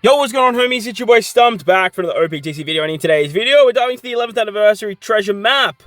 Yo, what's going on, homies? It's your boy Stumped back for another OPTC video, and in today's video, we're diving into the 11th anniversary treasure map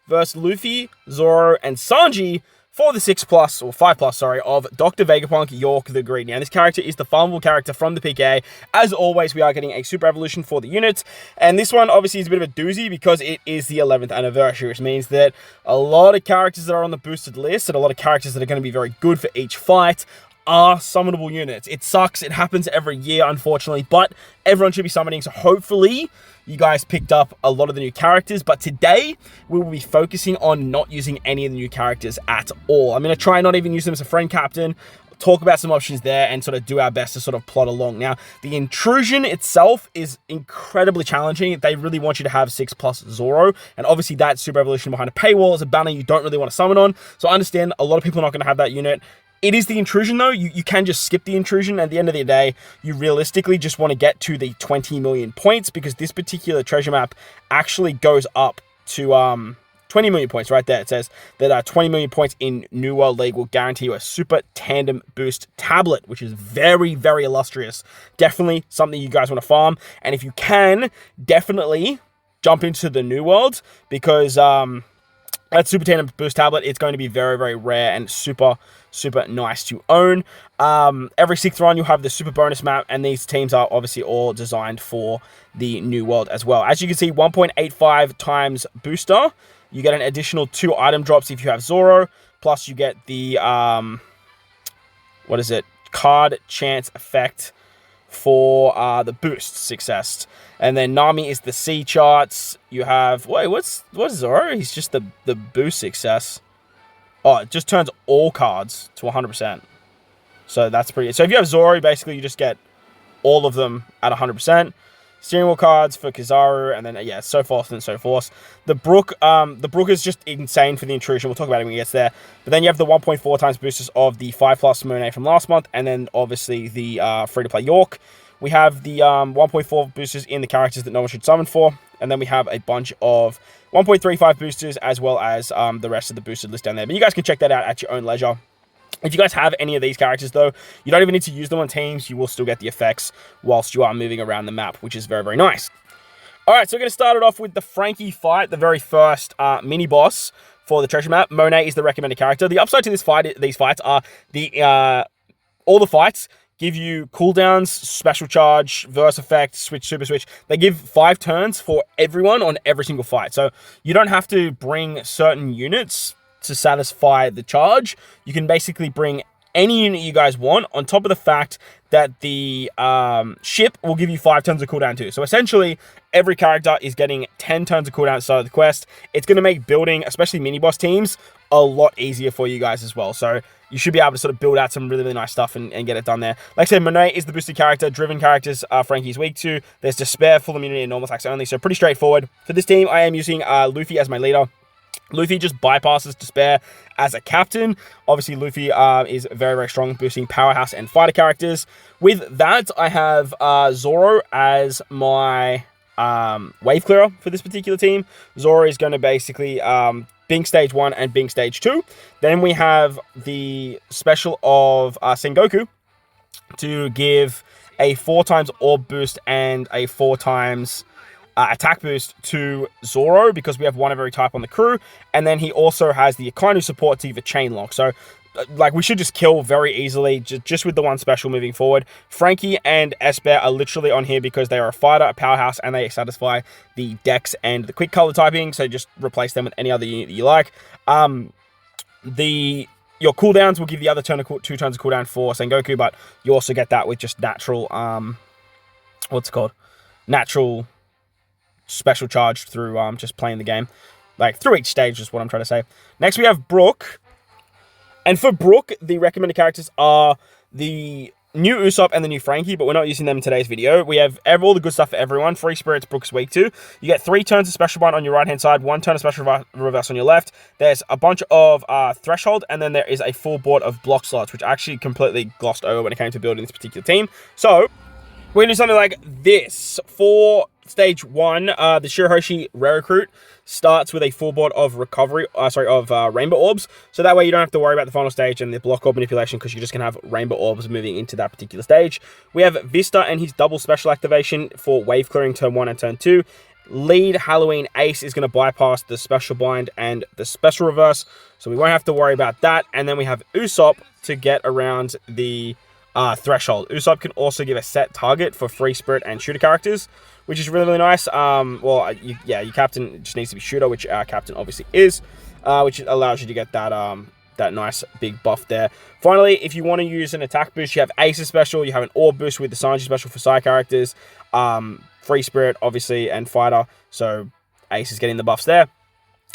versus Luffy, Zoro, and Sanji for the 6+, or 5+, sorry, of Dr. Vegapunk York the Great. Now, this character is the farmable character from the PK. As always, we are getting a super evolution for the unit, and this one obviously is a bit of a doozy because it is the 11th anniversary, which means that a lot of characters that are on the boosted list and a lot of characters that are going to be very good for each fight are summonable units. It sucks. It happens every year, unfortunately, but everyone should be summoning, so hopefully you guys picked up a lot of the new characters. But today, we will be focusing on not using any of the new characters at all. I'm going to try and not even use them as a friend captain, talk about some options there, and sort of do our best to sort of plot along. Now, the Intrusion itself is incredibly challenging. They really want you to have 6+ Zoro, and obviously that super evolution behind a paywall is a banner you don't really want to summon on, so I understand a lot of people are not going to have that unit. It is the Intrusion, though. You can just skip the Intrusion. At the end of the day, you realistically just want to get to the 20 million points, because this particular treasure map actually goes up to 20 million points right there. It says that 20 million points in New World League will guarantee you a super tandem boost tablet, which is very, very illustrious. Definitely something you guys want to farm. And if you can, definitely jump into the New World, because that super tandem boost tablet, it's going to be very, very rare and super nice to own. Every 6th run, you'll have the super bonus map, and these teams are obviously all designed for the New World as well. As you can see, 1.85 times booster. You get an additional 2 item drops if you have Zoro, plus you get the, card chance effect for the boost success. And then Nami is the C charts. You have, what's Zoro? He's just the boost success. Oh, it just turns all cards to 100%. So that's pretty good. So if you have Zoro, basically you just get all of them at 100%. Steering wheel cards for Kizaru, and then, yeah, so forth and so forth. The Brooke is just insane for the Intrusion. We'll talk about it when we get there. But then you have the 1.4 times boosters of the 5+ Monet from last month, and then obviously the free-to-play York. We have the 1.4 boosters in the characters that no one should summon for, and then we have a bunch of 1.35 boosters, as well as the rest of the boosted list down there. But you guys can check that out at your own leisure. If you guys have any of these characters, though, you don't even need to use them on teams. You will still get the effects whilst you are moving around the map, which is very, very nice. All right, so we're going to start it off with the Frankie fight, the very first mini-boss for the treasure map. Monet is the recommended character. The upside to these fights are all the fights give you cooldowns, special charge, verse effect, switch, super switch. They give 5 turns for everyone on every single fight. So you don't have to bring certain units to satisfy the charge. You can basically bring any unit you guys want, on top of the fact that the ship will give you 5 turns of cooldown too. So essentially, every character is getting 10 turns of cooldown at the start of the quest. It's going to make building, especially mini-boss teams, a lot easier for you guys as well. So you should be able to sort of build out some really, really nice stuff and get it done there. Like I said, Monet is the boosted character. Driven characters Frankie's weak to. There's Despair, full immunity, and normal attacks only. So pretty straightforward. For this team, I am using Luffy as my leader. Luffy just bypasses Despair as a captain. Obviously, Luffy is very, very strong, boosting powerhouse and fighter characters. With that, I have Zoro as my wave clearer for this particular team. Zoro is going to basically Bing Stage 1 and Bing Stage 2. Then we have the special of Sengoku to give a 4 times orb boost and a 4 times attack boost to Zoro, because we have one of every type on the crew. And then he also has the Akainu support to give a chain lock. So like, we should just kill very easily just with the one special moving forward. Frankie and Esper are literally on here because they are a fighter, a powerhouse, and they satisfy the Dex and the quick color typing. So just replace them with any other unit that you like. Your cooldowns will give the other 2 turns of cooldown for Sengoku, but you also get that with just natural natural special charge through just playing the game, like through each stage is what I'm trying to say. Next we have Brooke, and for Brooke, the recommended characters are the new Usopp and the new Frankie, but we're not using them in today's video. We have all the good stuff for everyone. Free spirits, Brooke's weak too. You get 3 turns of special bind on your right hand side, 1 turn of special reverse on your left. There's a bunch of threshold, and then there is a full board of block slots, which I actually completely glossed over when it came to building this particular team. So we're going to do something like this. For stage 1, the Shirahoshi Rare Recruit starts with a full board of Rainbow Orbs. So that way you don't have to worry about the final stage and the block orb manipulation, because you're just going to have Rainbow Orbs moving into that particular stage. We have Vista and his double special activation for wave clearing turn 1 and turn 2. Lead Halloween Ace is going to bypass the special bind and the special reverse, so we won't have to worry about that. And then we have Usopp to get around the threshold. Usopp can also give a set target for free spirit and shooter characters, which is really, really nice. Your captain just needs to be shooter, which our captain obviously is, which allows you to get that that nice big buff there. Finally, if you want to use an attack boost, you have Ace's special, you have an orb boost with the Sanji special for side characters, free spirit obviously, and fighter. So Ace is getting the buffs there,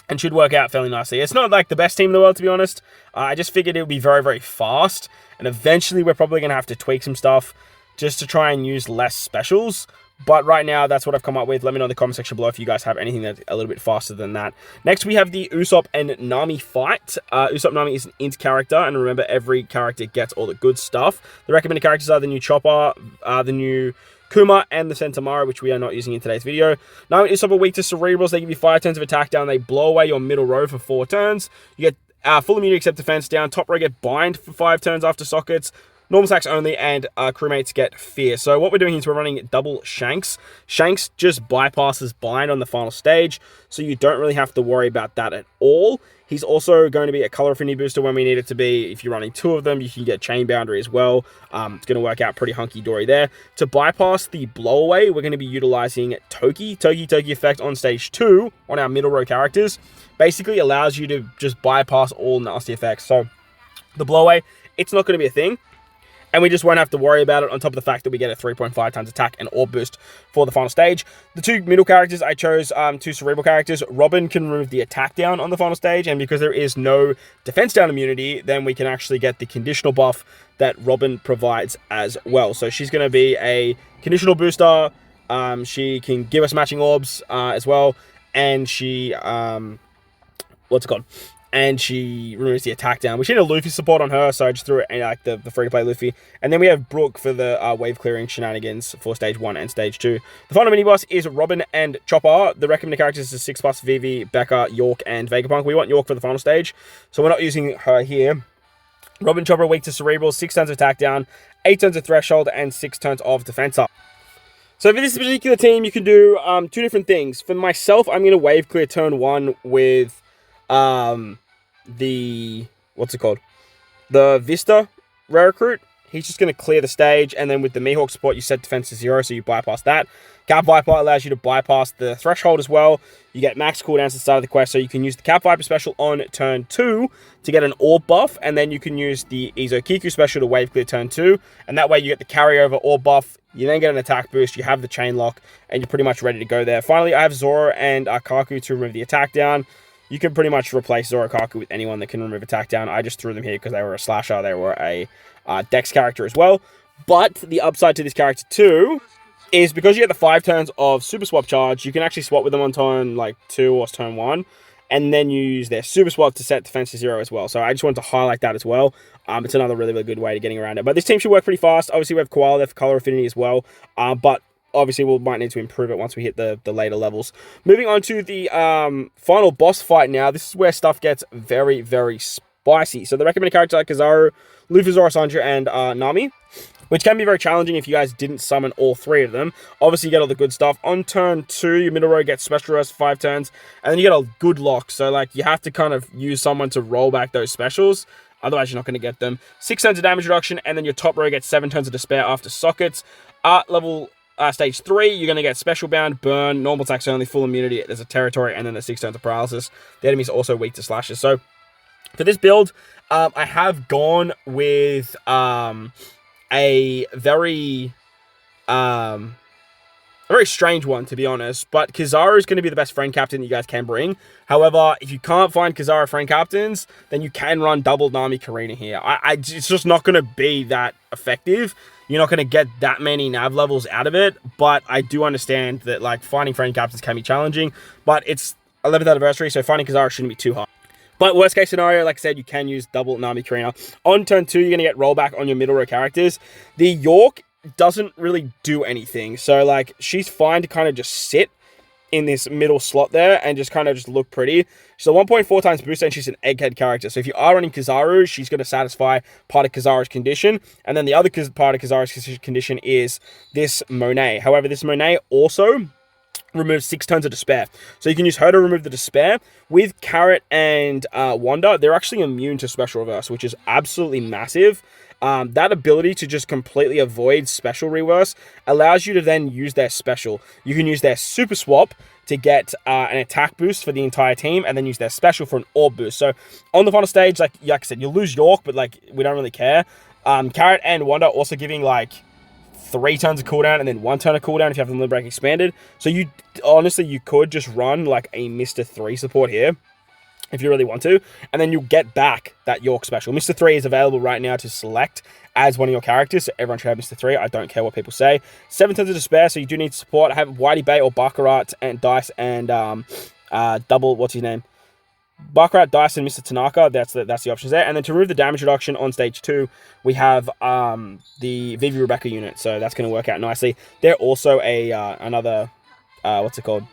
and should work out fairly nicely. It's not like the best team in the world, to be honest. I just figured it would be very, very fast, and eventually we're probably going to have to tweak some stuff just to try and use less specials. But right now, that's what I've come up with. Let me know in the comment section below if you guys have anything that's a little bit faster than that. Next, we have the Usopp and Nami fight. Usopp Nami is an int character, and remember, every character gets all the good stuff. The recommended characters are the new Chopper, the new Kuma, and the Sentomaru, which we are not using in today's video. Nami and Usopp are weak to Cerebrals. They give you 5 turns of attack down. They blow away your middle row for 4 turns. You get full immunity except defense down. Top row get bind for 5 turns after sockets. Normal attacks only, and crewmates get fear. So what we're doing is we're running double Shanks. Shanks just bypasses bind on the final stage, so you don't really have to worry about that at all. He's also going to be a color affinity booster when we need it to be. If you're running 2 of them, you can get chain boundary as well. It's going to work out pretty hunky-dory there. To bypass the blowaway, we're going to be utilizing Toki effect on stage 2 on our middle row characters. Basically allows you to just bypass all nasty effects. So the blowaway, it's not going to be a thing, and we just won't have to worry about it, on top of the fact that we get a 3.5 times attack and orb boost for the final stage. The 2 middle characters, I chose 2 cerebral characters. Robin can remove the attack down on the final stage, and because there is no defense down immunity, then we can actually get the conditional buff that Robin provides as well. So she's going to be a conditional booster. She can give us matching orbs as well, and she... and she removes the attack down. We should need a Luffy support on her, so I just threw it in like the free-to-play Luffy. And then we have Brooke for the wave-clearing shenanigans for Stage 1 and Stage 2. The final mini-boss is Robin and Chopper. The recommended characters is 6+, Vivi, Becca, York, and Vegapunk. We want York for the final stage, so we're not using her here. Robin and Chopper are weak to Cerebral, 6 turns of attack down, 8 turns of threshold, and 6 turns of defense up. So for this particular team, you can do 2 different things. For myself, I'm going to wave clear turn 1 with... the Vista Rare Recruit. He's just going to clear the stage, and then with the Mihawk support, you set defense to 0, so you bypass that. Cap Viper allows you to bypass the threshold as well. You get max cooldowns at the start of the quest, so you can use the Cap Viper special on turn 2 to get an orb buff, and then you can use the Izo-Kiku special to wave clear turn 2, and that way you get the carryover orb buff. You then get an attack boost, you have the chain lock, and you're pretty much ready to go there. Finally, I have Zoro and Kaku to remove the attack down. You can pretty much replace Zoro Kaku with anyone that can remove attack down. I just threw them here because they were a slasher. They were a Dex character as well. But the upside to this character too is because you get the 5 turns of Super Swap charge, you can actually swap with them on turn like 2 or turn 1. And then you use their Super Swap to set defense to 0 as well. So I just wanted to highlight that as well. It's another really, really good way to getting around it. But this team should work pretty fast. Obviously, we have Koala there for color affinity as well. But obviously, we might need to improve it once we hit the later levels. Moving on to the final boss fight now. This is where stuff gets very, very spicy. So the recommended characters are Kizaru, Luffy, Zoro, Sanji, and Nami, which can be very challenging if you guys didn't summon all 3 of them. Obviously, you get all the good stuff. On turn 2, your middle row gets special rest for 5 turns, and then you get a good lock. So, like, you have to kind of use someone to roll back those specials. Otherwise, you're not going to get them. 6 turns of damage reduction, and then your top row gets 7 turns of despair after sockets. Level... Stage 3, you're going to get Special Bound, Burn, Normal Attacks Only, Full Immunity, there's a Territory, and then the 6 turns of Paralysis. The enemy's also weak to slashes. So, for this build, I have gone with a very strange one, to be honest. But Kizaru is going to be the best friend captain you guys can bring. However, if you can't find Kizaru friend captains, then you can run double Nami Karina here. It's just not going to be that effective. You're not going to get that many nav levels out of it, but I do understand that like finding friend captains can be challenging, but it's 11th anniversary, so finding Kizaru shouldn't be too hard. But worst case scenario, like I said, you can use double Nami Karina. On turn 2, you're going to get rollback on your middle row characters. The York doesn't really do anything. So, like, she's fine to kind of just sit in this middle slot there and just kind of just look pretty. She's a 1.4 times booster and she's an egghead character. So if you are running Kizaru, she's going to satisfy part of Kizaru's condition. And then the other part of Kizaru's condition is this Monet. However, this Monet also removes 6 turns of despair. So you can use her to remove the despair. With Carrot and Wanda, they're actually immune to special reverse, which is absolutely massive. That ability to just completely avoid special reverse allows you to then use their special. You can use their super swap to get an attack boost for the entire team, and then use their special for an orb boost. So on the final stage, like I said, you'll lose York, but like we don't really care. Carrot and Wanda also giving like 3 turns of cooldown and then 1 turn of cooldown if you have them Limit Break expanded. So you honestly, you could just run like a Mr. 3 support here if you really want to, and then you'll get back that York special. Mr. 3 is available right now to select as one of your characters, so everyone should have Mr. 3. I don't care what people say. 7 turns of despair, so you do need support. I have Whitey Bay or Baccarat and Dice and double, what's his name? Baccarat, Dice, and Mr. Tanaka. That's the options there. And then to remove the damage reduction on stage 2, we have the Vivi Rebecca unit, so that's going to work out nicely. They're also another, what's it called?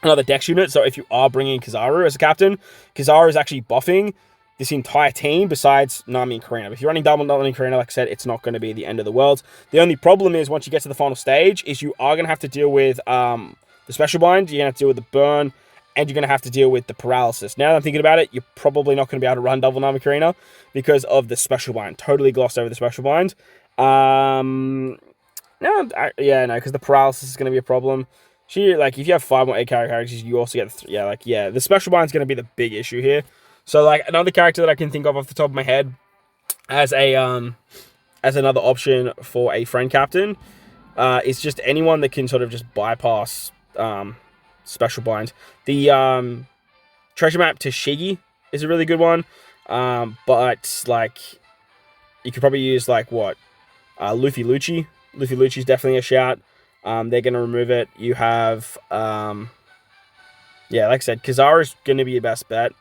Another Dex unit, so if you are bringing Kizaru as a captain, Kizaru is actually buffing this entire team besides Nami and Karina. But if you're running double Nami and Karina, like I said, it's not going to be the end of the world. The only problem is once you get to the final stage is you are going to have to deal with the special bind, you're going to have to deal with the burn, and you're going to have to deal with the paralysis. Now that I'm thinking about it, you're probably not going to be able to run double Nami Karina because of the special bind. Totally glossed over the special bind. No, because the paralysis is going to be a problem. Like, if you have 5 more 8 characters, you also get the special bind's going to be the big issue here. So, like, another character that I can think of off the top of my head as another option for a friend captain is just anyone that can sort of just bypass special bind. The treasure map to Shigi is a really good one, but like you could probably use like Luffy Lucci. Luffy Lucci's definitely a shout. They're going to remove it. You have, like I said, Kizaru's going to be your best bet.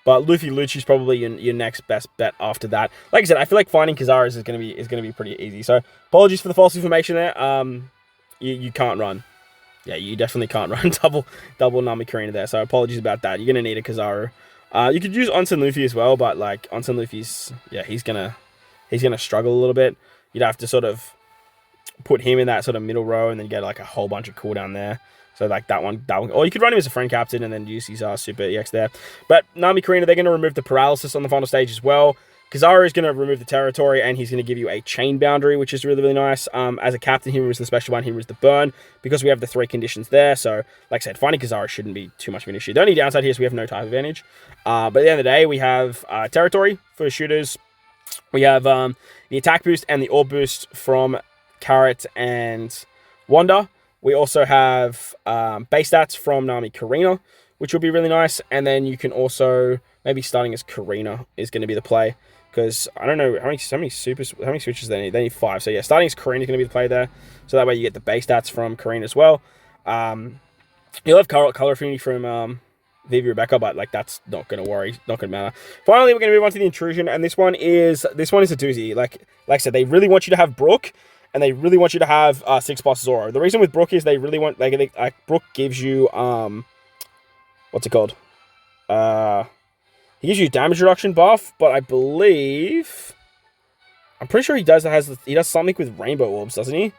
But Luffy Lucci's probably your next best bet after that. Like I said, I feel like finding Kizaru's is going to be pretty easy. So apologies for the false information there. You can't run. Yeah, you definitely can't run double Nami Karina there. So apologies about that. You're going to need a Kizaru. You could use Onsen Luffy as well, but like Onsen Luffy's, he's gonna struggle a little bit. You'd have to sort of put him in that sort of middle row and then get like a whole bunch of cooldown there. So like that one, or you could run him as a friend captain and then use his super EX there. But Nami Karina, they're going to remove the paralysis on the final stage as well. Kizaru is going to remove the territory and he's going to give you a chain boundary, which is really, really nice. As a captain, he removes the special one, he removes the burn because we have the 3 conditions there. So like I said, finding Kizaru shouldn't be too much of an issue. The only downside here is we have no type advantage. But at the end of the day, we have territory for shooters. We have the attack boost and the orb boost from Carrot and Wanda. We also have base stats from Nami Karina, which will be really nice. And then you can also, maybe starting as Karina is going to be the play. Because I don't know how many switches they need. They need 5. So yeah, starting as Karina is going to be the play there. So that way you get the base stats from Karina as well. You'll have color affinity from Vivi Rebecca, but like that's not going to matter. Finally, we're going to move on to the intrusion, and this one is a doozy. Like I said, they really want you to have Brooke. And they really want you to have 6+ Zoro. The reason with Brooke is they really want, like Brooke gives you, what's it called? He gives you damage reduction buff, but I believe, I'm pretty sure he does something with rainbow orbs, doesn't he?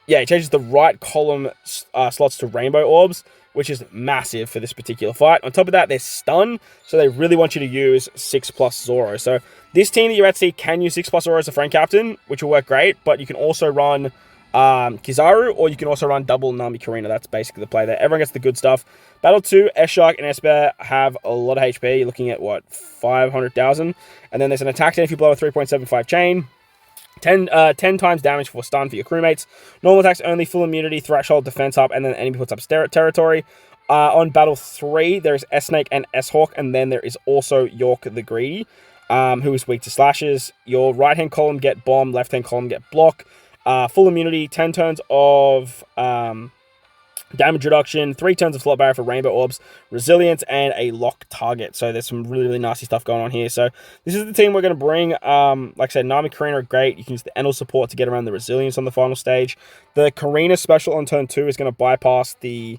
Yeah, he changes the right column slots to rainbow orbs, which is massive for this particular fight. On top of that, they're stun, so they really want you to use 6+ Zoro. So this team that you're about to see can use 6+ Zoro as a friend captain, which will work great, but you can also run Kizaru, or you can also run double Nami Karina. That's basically the play there. Everyone gets the good stuff. Battle 2, S-Shark and S-Bear have a lot of HP. You're looking at, 500,000? And then there's an attack if you blow a 3.75 chain. 10 times damage for stun for your crewmates. Normal attacks only, full immunity, threshold, defense up, and then enemy puts up territory. On Battle 3, there's S-Snake and S-Hawk, and then there is also York the Greedy, who is weak to slashes. Your right-hand column get bomb, left-hand column get block. Full immunity, 10 turns of Damage reduction, 3 turns of slot barrier for rainbow orbs, resilience, and a lock target. So there's some really, really nasty stuff going on here. So this is the team we're going to bring. Like I said, Nami, Karina are great. You can use the Enel support to get around the resilience on the final stage. The Karina special on turn 2 is going to bypass the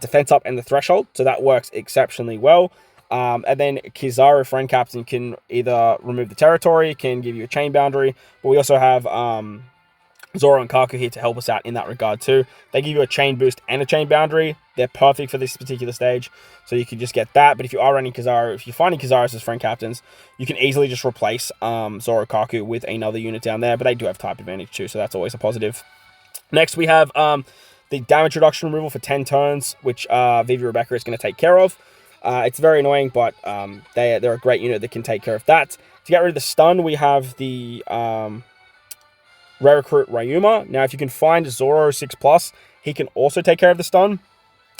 defense up and the threshold. So that works exceptionally well. And then Kizaru, friend captain, can either remove the territory, can give you a chain boundary, but we also have Zoro and Kaku here to help us out in that regard too. They give you a chain boost and a chain boundary. They're perfect for this particular stage, so you can just get that. But if you are running Kizaru, if you're finding Kizaru as friend captains, you can easily just replace Zoro Kaku with another unit down there, but they do have type advantage too, so that's always a positive. Next, we have the damage reduction removal for 10 turns, which Vivi Rebecca is going to take care of. It's very annoying, but they're a great unit that can take care of that. To get rid of the stun, we have the Rare Recruit Ryuma. Now, if you can find Zoro 6+, he can also take care of the stun.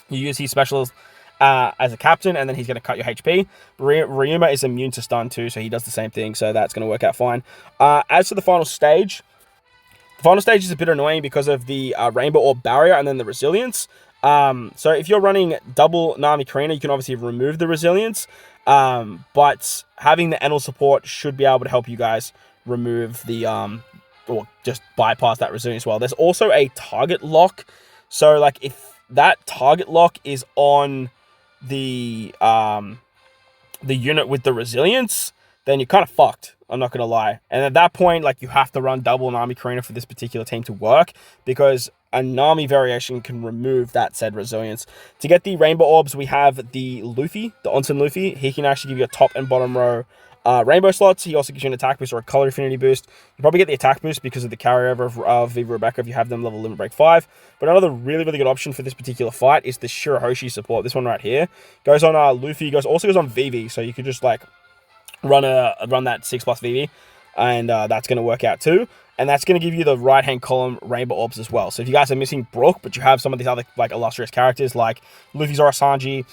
You use his specials as a captain, and then he's going to cut your HP. Ryuma is immune to stun too, so he does the same thing, so that's going to work out fine. As for the final stage is a bit annoying because of the Rainbow Orb barrier and then the resilience. So if you're running double Nami Karina, you can obviously remove the resilience, but having the Enel support should be able to help you guys remove the or just bypass that resilience well. There's also a target lock. So like if that target lock is on the unit with the resilience, then you're kind of fucked. I'm not gonna lie. And at that point, like you have to run double Nami Karina for this particular team to work, because a Nami variation can remove that said resilience. To get the rainbow orbs, we have the Luffy, the Onsen Luffy. He can actually give you a top and bottom row rainbow slots. He also gives you an attack boost or a color affinity boost. You probably get the attack boost because of the carryover of Viva Rebecca if you have them level limit break 5. But another really, really good option for this particular fight is the Shirahoshi support. This one right here goes on Luffy. Also goes on Vivi, so you could just like run that 6+ Vivi, and that's going to work out too. And that's going to give you the right-hand column rainbow orbs as well. So if you guys are missing Brooke, but you have some of these other like illustrious characters like Luffy, Zoro, Sanji,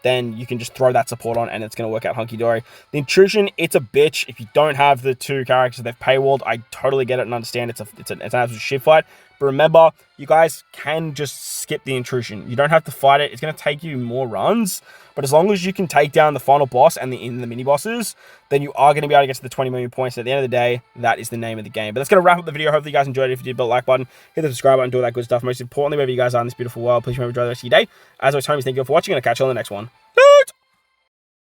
then you can just throw that support on and it's going to work out hunky-dory. The Intrusion, it's a bitch. If you don't have the 2 characters they've paywalled, I totally get it and understand it's an absolute shit fight. But remember, you guys can just skip the Intrusion. You don't have to fight it. It's going to take you more runs. But as long as you can take down the final boss and the mini bosses, then you are going to be able to get to the 20 million points. At the end of the day, that is the name of the game. But that's going to wrap up the video. Hopefully you guys enjoyed it. If you did, hit the like button, hit the subscribe button, do all that good stuff. Most importantly, wherever you guys are in this beautiful world, please remember to enjoy the rest of your day. As always, homies, thank you all for watching, and I'll catch you on the next one.